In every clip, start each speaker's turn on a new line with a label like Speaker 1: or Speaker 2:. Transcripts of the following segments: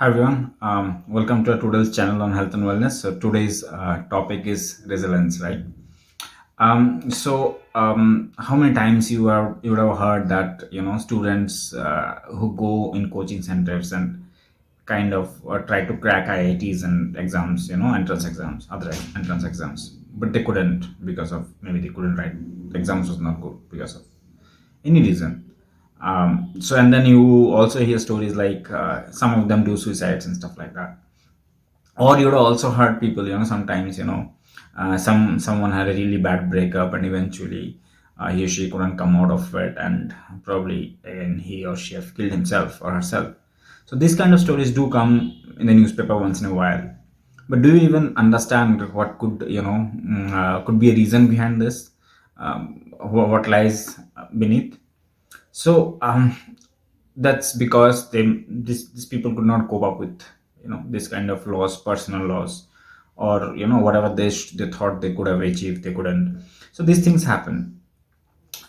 Speaker 1: Hi everyone, welcome to today's channel on health and wellness. So today's topic is resilience, right? How many times you would have heard that students who go in coaching centers and kind of try to crack IITs and exams, entrance exams, other entrance exams, but they couldn't because of maybe they couldn't write. The exams was not good because of any reason. And then you also hear stories like some of them do suicides and stuff like that. Or you'd also heard people, sometimes, someone had a really bad breakup and eventually he or she couldn't come out of it, and probably again he or she have killed himself or herself. So these kind of stories do come in the newspaper once in a while. But do you even understand what could be a reason behind this? What lies beneath? So that's because these people could not cope up with this kind of loss, personal loss, or whatever they thought they could have achieved, they couldn't. So these things happen.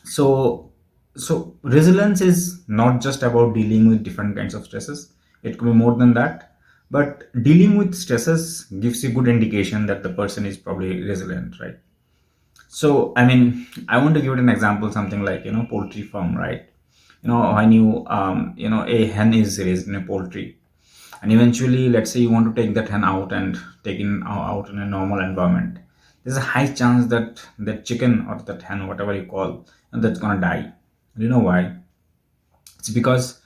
Speaker 1: So so resilience is not just about dealing with different kinds of stresses. It could be more than that. But dealing with stresses gives you good indication that the person is probably resilient, right? So, I mean, I want to give it an example, something like, poultry farm, right? When a hen is raised in a poultry, and eventually, let's say you want to take that hen out and take it out in a normal environment. There's a high chance that that chicken or that hen, whatever you call, that's gonna die. Do you know why? It's because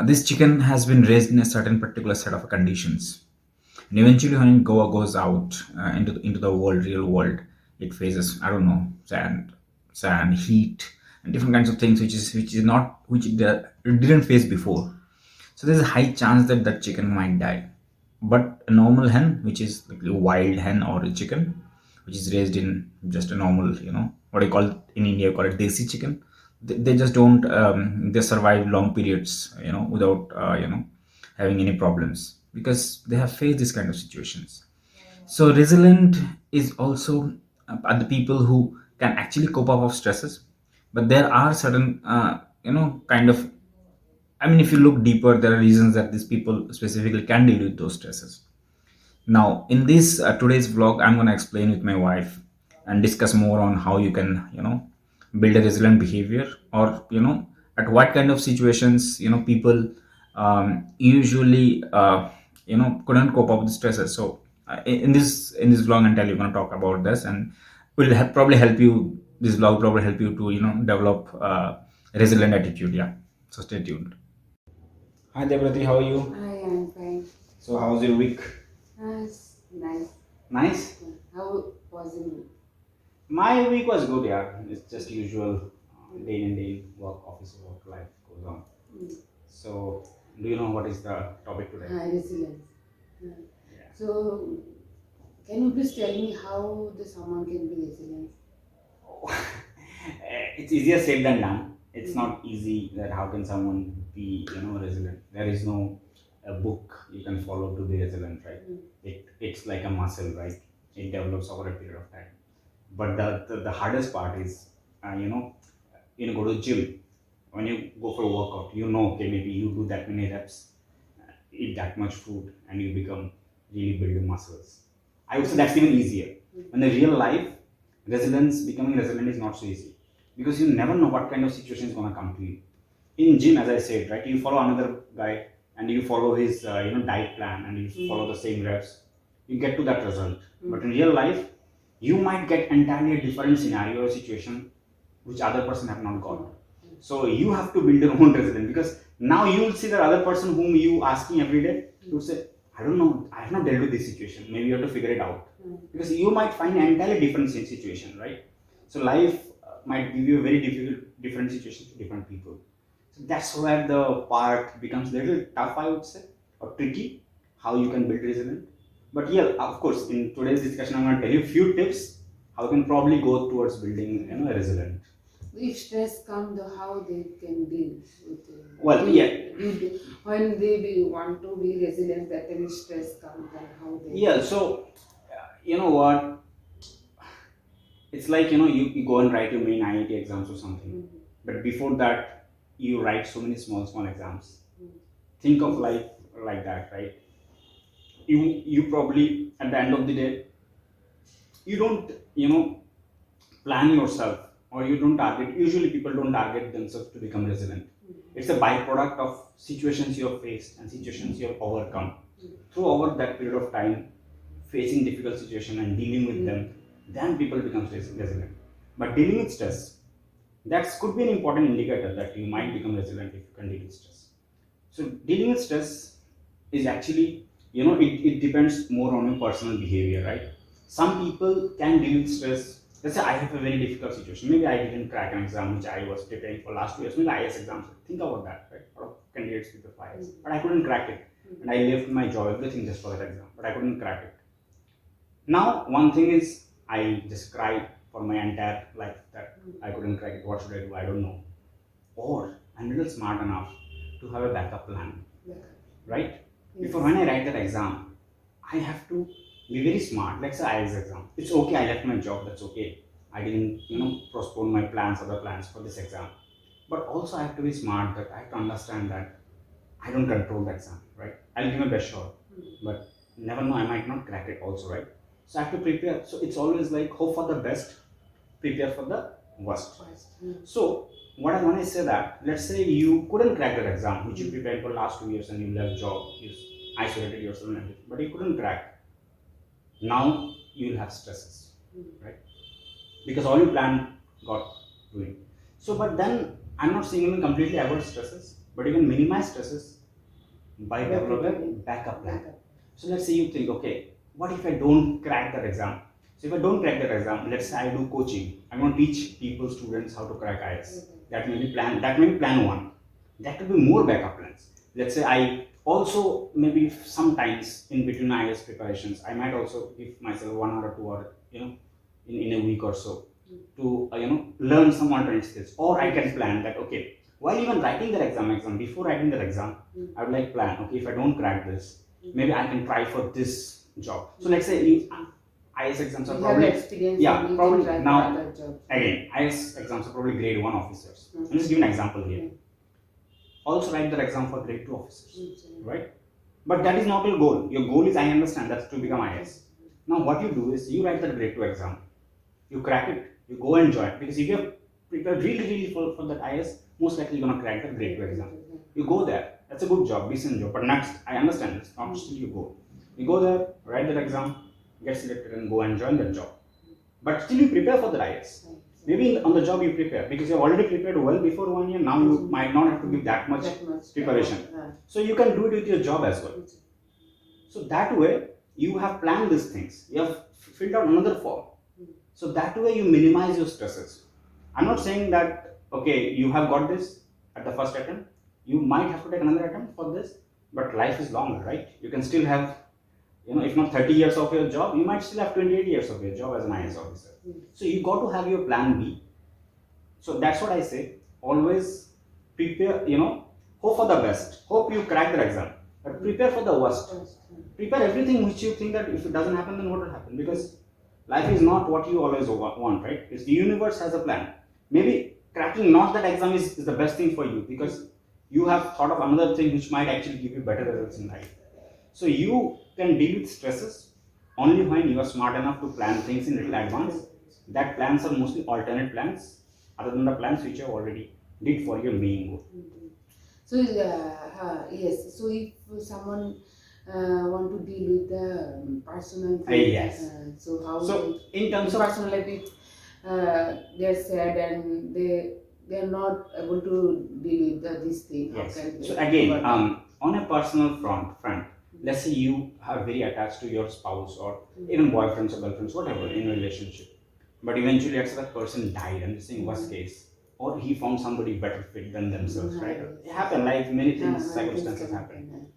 Speaker 1: this chicken has been raised in a certain particular set of conditions, and eventually when it goes out into the world, real world, it faces, I don't know, sand, heat, and different kinds of things which it didn't face before. So there's a high chance that that chicken might die. But a normal hen, which is like a wild hen or a chicken, which is raised in just a normal, what I call it in India, call it desi chicken. They just don't, they survive long periods, without, having any problems because they have faced this kind of situations. So resilient is also the people who can actually cope up of stresses. But there are certain, kind of, I mean, if you look deeper, there are reasons that these people specifically can deal with those stresses. Now, in this today's vlog, I'm going to explain with my wife and discuss more on how you can, build a resilient behavior, or at what kind of situations people usually couldn't cope up with stresses. So, in this vlog, and tell you going to talk about this, and will probably help you. This vlog probably help you to develop resilient attitude. Yeah. So stay tuned. Hi Devrati, how are you?
Speaker 2: I am fine.
Speaker 1: So how's your week?
Speaker 2: Nice.
Speaker 1: Nice.
Speaker 2: How was it?
Speaker 1: My week was good, yeah. It's just usual day in day work, office work, life goes on.
Speaker 2: Mm.
Speaker 1: So, do you know what is the topic today?
Speaker 2: Resilience.
Speaker 1: Yeah.
Speaker 2: So, can you please tell me how the someone can be resilient?
Speaker 1: It's easier said than done. It's
Speaker 2: Mm.
Speaker 1: not easy that how can someone be resilient. There is no a book you can follow to be resilient, right?
Speaker 2: Mm.
Speaker 1: It's like a muscle, right? It develops over a period of time. But the hardest part is, go to gym. When you go for a workout, okay, maybe you do that many reps, eat that much food, and you become really build muscles. I would say that's even easier. In the real life, becoming resilient is not so easy because you never know what kind of situation is gonna come to you. In gym, as I said, right, you follow another guy and you follow his diet plan and you follow the same reps, you get to that result. But in real life, you might get entirely a different scenario or situation which other person have not got. So you have to build your own resilience because now you will see the other person whom you asking every day, you would say, I don't know, I have not dealt with this situation. Maybe you have to figure it out. Because you might find an entirely different situation, right? So life might give you a very different situation to different people. So that's where the part becomes a little tough, I would say, or tricky, how you can build resilience. But yeah, of course, in today's discussion, I'm going to tell you a few tips how you can probably go towards building a resilient.
Speaker 2: If stress comes, how they can deal with it?
Speaker 1: Well, yeah.
Speaker 2: When they want to be resilient, that time stress comes, then how they.
Speaker 1: Yeah, so you know what? It's like you go and write your main IIT exams or something. But before that, you write so many small exams. Think of life like that, right?
Speaker 3: you probably at the end of the day, you don't plan yourself, or you don't target. Usually people don't target themselves to become resilient. It's a byproduct of situations you have faced and situations you have overcome through over that period of time, facing difficult situation and dealing with them. Then people become resilient. But dealing with stress, that could be an important indicator that you might become resilient if you can deal with stress. So dealing with stress is actually, it depends more on your personal behavior, right? Some people can deal with stress. Let's say I have a very difficult situation. Maybe I didn't crack an exam which I was preparing for last 2 years. Maybe IAS exams. Think about that, right? A lot of candidates prepare for IAS, but I couldn't crack it, and I left my job, everything just for that exam. But I couldn't crack it. Now, one thing is, I just cried for my entire life that I couldn't crack it. What should I do? I don't know. Or I'm a little smart enough to have a backup plan, right? Before when I write that exam, I have to be very smart. Let's say IELTS exam. It's okay, I left my job, that's okay. I didn't, postpone my other plans for this exam. But also I have to be smart, that I have to understand that I don't control the exam, right? I'll give my best shot. But never know, I might not crack it also, right? So I have to prepare. So it's always like hope for the best, prepare for the worst. So when I say that, let's say you couldn't crack that exam, which you prepared for last 2 years and you left job, you isolated yourself and everything, but you couldn't crack. Now you will have stresses, right? Because all you planned got ruined. So, but then I'm not saying you can completely avoid stresses, but you can minimize stresses by developing a backup plan. So let's say you think, okay, what if I don't crack that exam? So if I don't crack that exam, let's say I do coaching. I'm going to teach people, students how to crack IELTS. That may be plan one. That could be more backup plans. Let's say I also, maybe sometimes in between IELTS preparations, I might also give myself 1 hour or 2 hours, in a week or so to learn some alternate skills. Or I can plan that, okay, while even writing that exam, before writing that exam, I would like plan, okay, if I don't crack this, maybe I can try for this job. So let's say IS exams are probably, probably now, again, IS exams are probably grade 1 officers. I'm just giving an example here. Also write the exam for grade 2 officers, right? But that is not your goal. Your goal is, I understand, that's to become IS. Now what you do is, you write that grade 2 exam, you crack it, you go and join. Because if you have prepared really for that IS, most likely you're going to crack the grade 2 exam. You go there, that's a good job, decent job. But next, I understand, it's not still you go. You go there, write that exam, get selected and go and join that job. But still you prepare for the IS. Maybe on the job you prepare, because you have already prepared well before 1 year, now you might not have to give that much preparation. So you can do it with your job as well. So that way, you have planned these things. You have filled out another form. So that way you minimize your stresses. I'm not saying that, okay, you have got this at the first attempt. You might have to take another attempt for this, but life is longer, right? You can still have, if not 30 years of your job, you might still have 28 years of your job as an IS officer. So you got to have your plan B. So that's what I say. Always prepare, hope for the best. Hope you crack the exam, but prepare for the worst. Prepare everything which you think that if it doesn't happen, then what will happen? Because life is not what you always want, right? It's the universe has a plan. Maybe cracking not that exam is the best thing for you, because you have thought of another thing which might actually give you better results in life. So you can deal with stresses only when you are smart enough to plan things in little advance. That plans are mostly alternate plans, other than the plans which you already did for your main goal.
Speaker 2: So yes. So if someone want to deal with the personal thing,
Speaker 3: yes.
Speaker 2: So how?
Speaker 3: So in terms of
Speaker 2: personal life, if they're sad and they're not able to deal with this thing.
Speaker 3: Yes.
Speaker 2: How can
Speaker 3: So again, on a personal front, let's say you are very attached to your spouse or even boyfriends or girlfriends, whatever, in a relationship. But eventually, let's say that person died, I'm just saying worst case, or he found somebody better fit than themselves, right? It happened, like many things, circumstances happen.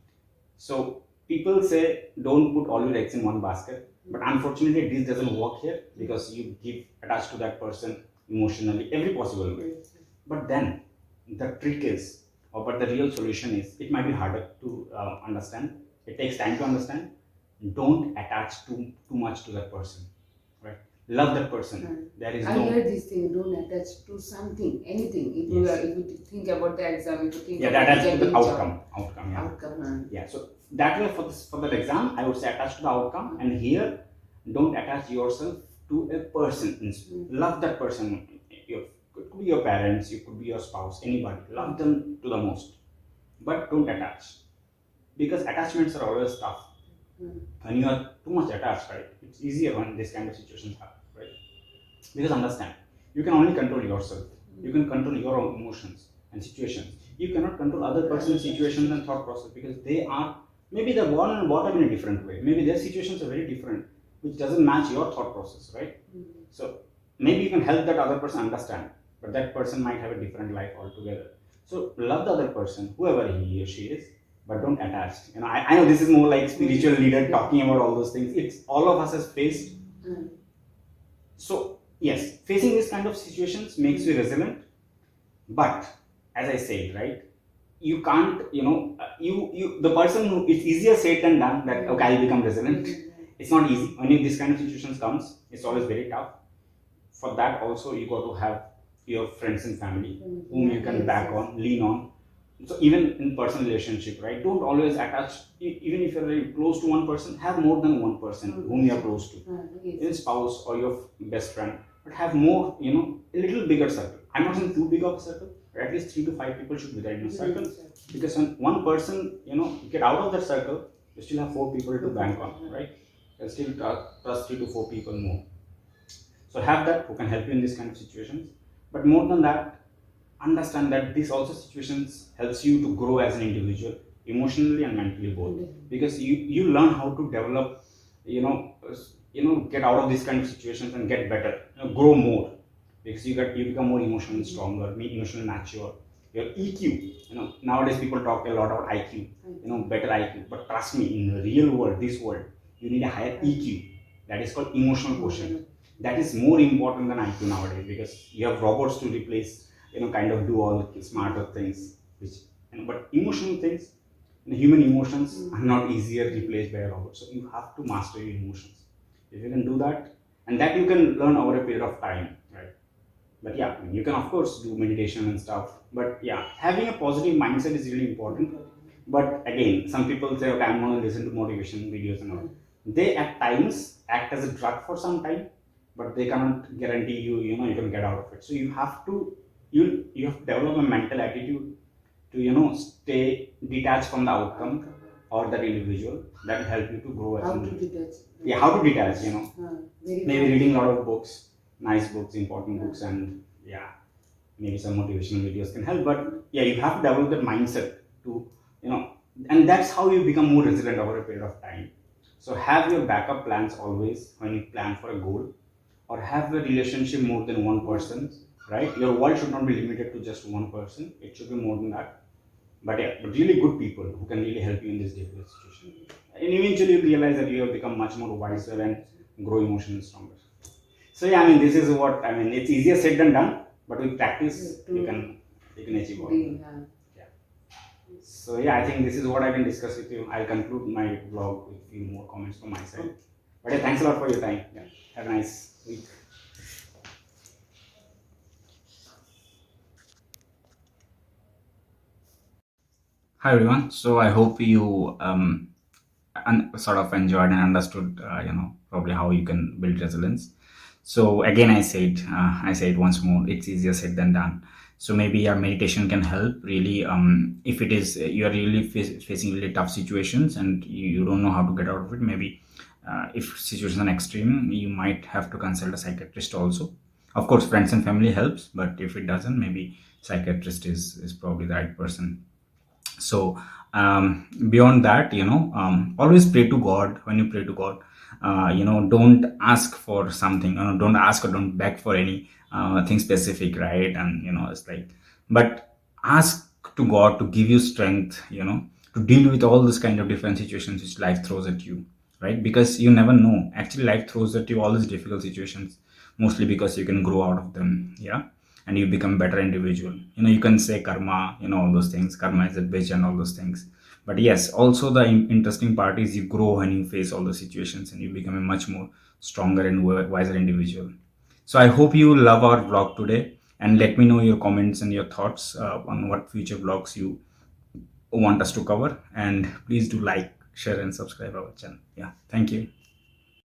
Speaker 3: So people say don't put all your eggs in one basket, but unfortunately this doesn't work here, because you keep attached to that person emotionally every possible way. But then the trick is, but the real solution is, it might be harder to understand. It takes time to understand. Don't attach too much to that person, right? Love that person. There is
Speaker 2: I
Speaker 3: no.
Speaker 2: heard this thing. Don't attach to something, anything. If you think about the exam, if you think
Speaker 3: Yeah,
Speaker 2: about
Speaker 3: that's the
Speaker 2: getting
Speaker 3: outcome.
Speaker 2: job.
Speaker 3: Yeah. So that way for that exam I would say attach to the outcome, and here don't attach yourself to a person. Love that person. It could be your parents, it could be your spouse, anybody. Love them to the most, but don't attach, because attachments are always tough. When you are too much attached, right, it's easier when this kind of situations happen, right? Because understand, you can only control yourself. You can control your own emotions and situations. You cannot control other person's situations and thought process, because they are maybe they're born and brought up in a different way. Maybe their situations are very different, which doesn't match your thought process, right? So maybe you can help that other person understand, but that person might have a different life altogether. So love the other person, whoever he or she is, but don't attach. I know this is more like spiritual leader talking about all those things. It's all of us has faced. So yes, facing this kind of situations makes you resilient, but as I said, right, you can't, you the person who, it's easier said than done that okay, I'll become resilient. It's not easy. When this kind of situations comes, it's always very tough. For that also you got to have your friends and family whom you can back on, lean on. So even in personal relationship, right, don't always attach. Even if you're very close to one person, have more than one person whom you are close to. Your spouse or your best friend, but have more, a little bigger circle. I'm not saying too big of a circle, but at least 3 to 5 people should be there in a circle. Because when one person, get out of that circle, you still have 4 people to bank on, right? You still trust 3 to 4 people more. So have that who can help you in this kind of situations. But more than that, understand that these also situations helps you to grow as an individual, emotionally and mentally both. Because you learn how to develop, get out of these kind of situations and get better, grow more, because you become more emotionally stronger, emotionally mature. Your EQ, nowadays people talk a lot about IQ, better IQ, but trust me, in the real world, this world, you need a higher EQ. That is called emotional quotient. That is more important than IQ nowadays, because you have robots to replace, kind of do all smarter things, which, but emotional things, human emotions are not easier replaced by a robot. So you have to master your emotions. If you can do that, and that you can learn over a period of time, right? But yeah, you can of course do meditation and stuff, but yeah, having a positive mindset is really important. But again, some people say, okay, I'm going to listen to motivation videos and all. They at times act as a drug for some time, but they cannot guarantee you, you can get out of it. So you have to develop a mental attitude to, stay detached from the outcome or that individual. That will help you to grow as
Speaker 2: how to detach.
Speaker 3: Yeah, how to detach, maybe reading a lot of books, nice books, important books, and yeah, maybe some motivational videos can help. But yeah, you have to develop that mindset to, and that's how you become more resilient over a period of time. So have your backup plans always when you plan for a goal, or have a relationship more than one person, right? Your world should not be limited to just one person. It should be more than that. But yeah, but really good people who can really help you in this difficult situation. And eventually you realize that you have become much more wiser and grow emotionally stronger. So yeah, this is what, it's easier said than done, but with practice, you can achieve all. Yeah. So yeah, I think this is what I can discuss with you. I'll conclude my vlog with a few more comments from my side. But yeah, thanks a lot for your time. Yeah. Have a nice week.
Speaker 1: Hi everyone. So I hope you sort of enjoyed and understood, probably how you can build resilience. So again, I say it once more. It's easier said than done. So maybe your meditation can help really. If it is you are really facing really tough situations and you don't know how to get out of it, maybe if situations are extreme, you might have to consult a psychiatrist also. Of course, friends and family helps, but if it doesn't, maybe psychiatrist is probably the right person. So beyond that, always pray to God. When you pray to God, don't ask for something, don't ask or don't beg for any thing specific, right? And it's like, but ask to God to give you strength, to deal with all this kind of different situations which life throws at you, right? Because you never know, actually life throws at you all these difficult situations mostly because you can grow out of them. Yeah. And you become better individual. You can say karma, all those things. Karma is a bitch and all those things. But yes, also the interesting part is you grow when you face all the situations and you become a much more stronger and wiser individual. So I hope you love our vlog today, and let me know your comments and your thoughts on what future vlogs you want us to cover. And please do like, share and subscribe our channel. Yeah, thank you.